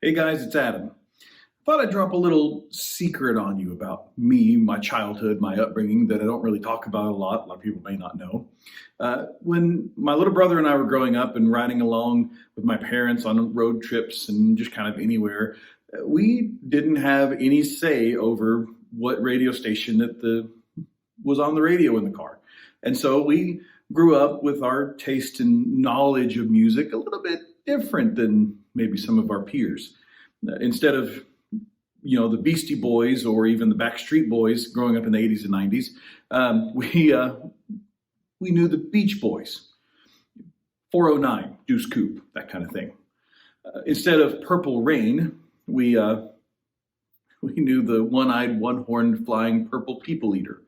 Hey guys, it's Adam. Thought I'd drop a little secret on you about me, my childhood, my upbringing that I don't really talk about a lot. A lot of people may not know. When my little brother and I were growing up and riding along with my parents on road trips and just kind of anywhere, we didn't have any say over what radio station was on the radio in the car. And so we grew up with our taste and knowledge of music a little bit different than maybe some of our peers. Instead of the Beastie Boys or even the Backstreet Boys growing up in the 80s and 90s, we knew the Beach Boys, 409, Deuce Coupe, that kind of thing. Instead of Purple Rain, we knew the one-eyed, one-horned, flying purple people eater.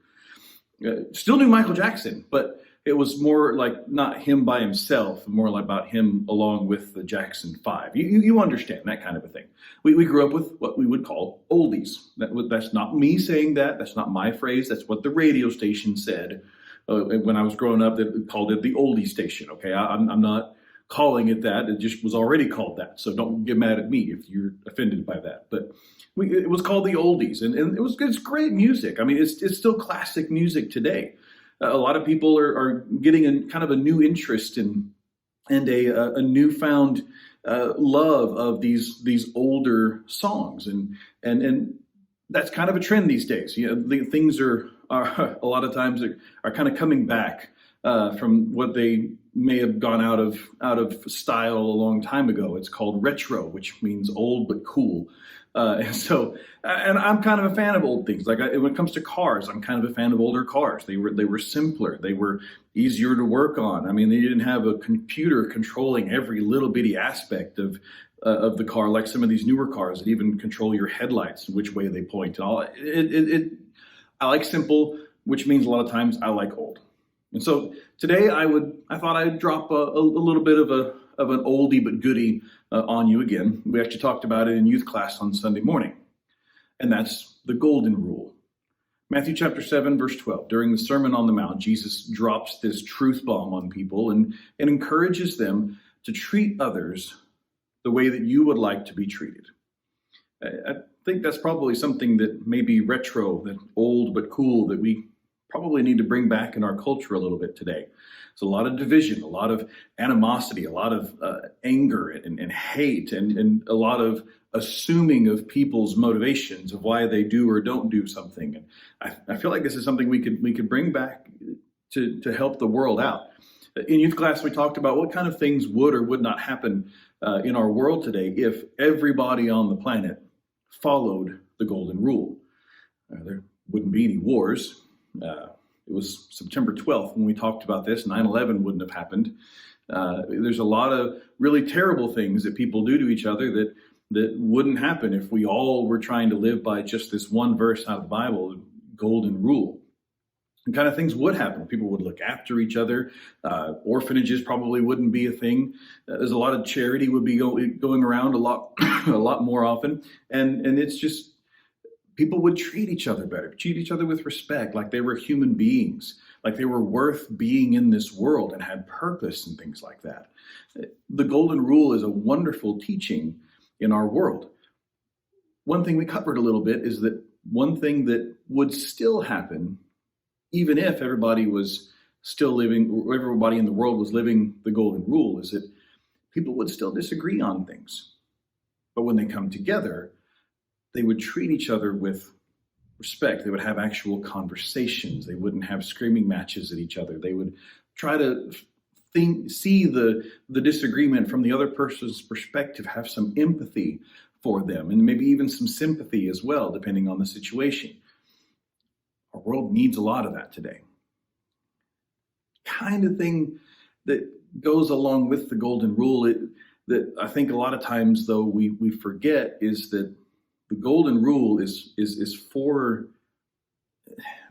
Still knew Michael Jackson, but it was more like not him by himself, more like about him along with the Jackson 5. You understand that kind of a thing. We grew up with what we would call oldies. That's not me saying that. That's not my phrase. That's what the radio station said when I was growing up. They called it the oldie station. Okay, I'm not calling it that. It just was already called that. So don't get mad at me if you're offended by that. But it was called the oldies, and it's great music. I mean, it's still classic music today. A lot of people are getting kind of a new interest in and a newfound love of these older songs, and that's kind of a trend these days. Things are a lot of times are kind of coming back from what they may have gone out of style a long time ago. It's called retro, which means old but cool. And I'm kind of a fan of old things. Like when it comes to cars, I'm kind of a fan of older cars. They were simpler. They were easier to work on. I mean, they didn't have a computer controlling every little bitty aspect of the car, like some of these newer cars that even control your headlights, which way they point. And all I like simple, which means a lot of times I like old. And so today I thought I'd drop a little bit of an oldie but goodie on you again. We actually talked about it in youth class on Sunday morning, and that's the golden rule. Matthew chapter 7, verse 12. During the Sermon on the Mount, Jesus drops this truth bomb on people and encourages them to treat others the way that you would like to be treated. I think that's probably something that may be retro, that old but cool, that we probably need to bring back in our culture a little bit today. There's a lot of division, a lot of animosity, a lot of anger and hate, and a lot of assuming of people's motivations of why they do or don't do something. And I feel like this is something we could bring back to help the world out. In youth class, we talked about what kind of things would or would not happen in our world today if everybody on the planet followed the golden rule. There wouldn't be any wars. It was September 12th when we talked about this. 9/11 wouldn't have happened. There's a lot of really terrible things that people do to each other that wouldn't happen if we all were trying to live by just this one verse out of the Bible, the golden rule. And kind of things would happen. People would look after each other. Orphanages probably wouldn't be a thing. There's a lot of charity would be going around a lot a lot more often. And it's just, people would treat each other better, treat each other with respect, like they were human beings, like they were worth being in this world and had purpose and things like that. The golden rule is a wonderful teaching in our world. One thing we covered a little bit is that one thing that would still happen, even if everybody was still living, or everybody in the world was living the golden rule, is that people would still disagree on things. But when they come together, they would treat each other with respect. They would have actual conversations. They wouldn't have screaming matches at each other. They would try to see the disagreement from the other person's perspective, have some empathy for them, and maybe even some sympathy as well, depending on the situation. Our world needs a lot of that today. Kind of thing that goes along with the golden rule that I think a lot of times, though, we forget is that the golden rule is for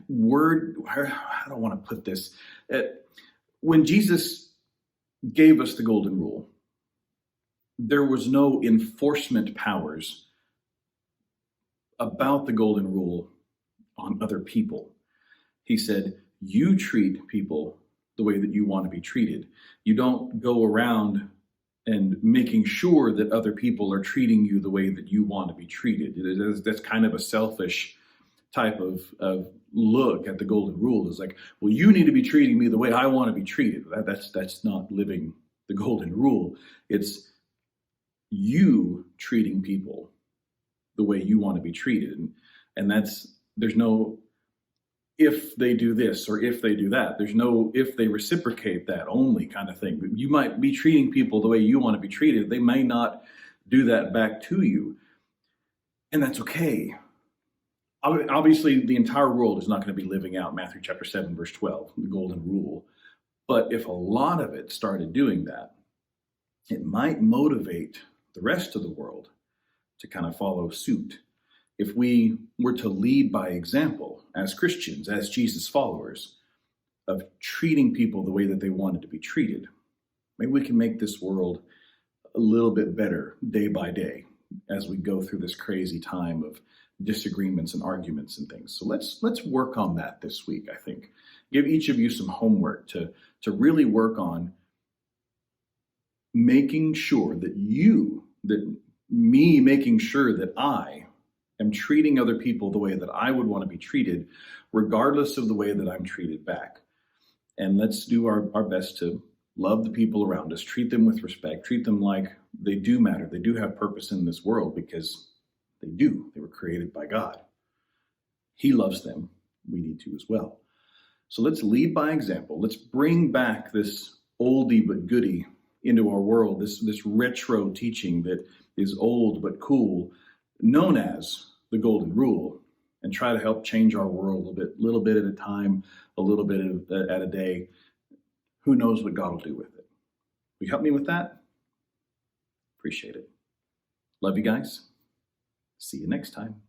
word. I don't want to put this. When Jesus gave us the golden rule, there was no enforcement powers about the golden rule on other people. He said, you treat people the way that you want to be treated. You don't go around and making sure that other people are treating you the way that you want to be treated. That's kind of a selfish type of look at the golden rule. Is like, well, you need to be treating me the way I want to be treated. That's not living the golden rule. It's you treating people the way you want to be treated. And there's no if they do this or if they do that. There's no if they reciprocate that only kind of thing. You might be treating people the way you want to be treated. They may not do that back to you. And that's okay. Obviously, the entire world is not going to be living out Matthew chapter 7, verse 12, the golden rule. But if a lot of it started doing that, it might motivate the rest of the world to kind of follow suit. If we were to lead by example as Christians, as Jesus followers, of treating people the way that they wanted to be treated, maybe we can make this world a little bit better day by day as we go through this crazy time of disagreements and arguments and things. So let's work on that this week, I think. Give each of you some homework to really work on making sure that making sure that I am treating other people the way that I would want to be treated, regardless of the way that I'm treated back. And let's do our best to love the people around us, treat them with respect, treat them like they do matter. They do have purpose in this world because they do. They were created by God. He loves them. We need to as well. So let's lead by example. Let's bring back this oldie but goodie into our world, this retro teaching that is old but cool, known as the golden rule, and try to help change our world a little bit at a time, a little bit at a day. Who knows what God will do with it? Will you help me with that? Appreciate it. Love you guys. See you next time.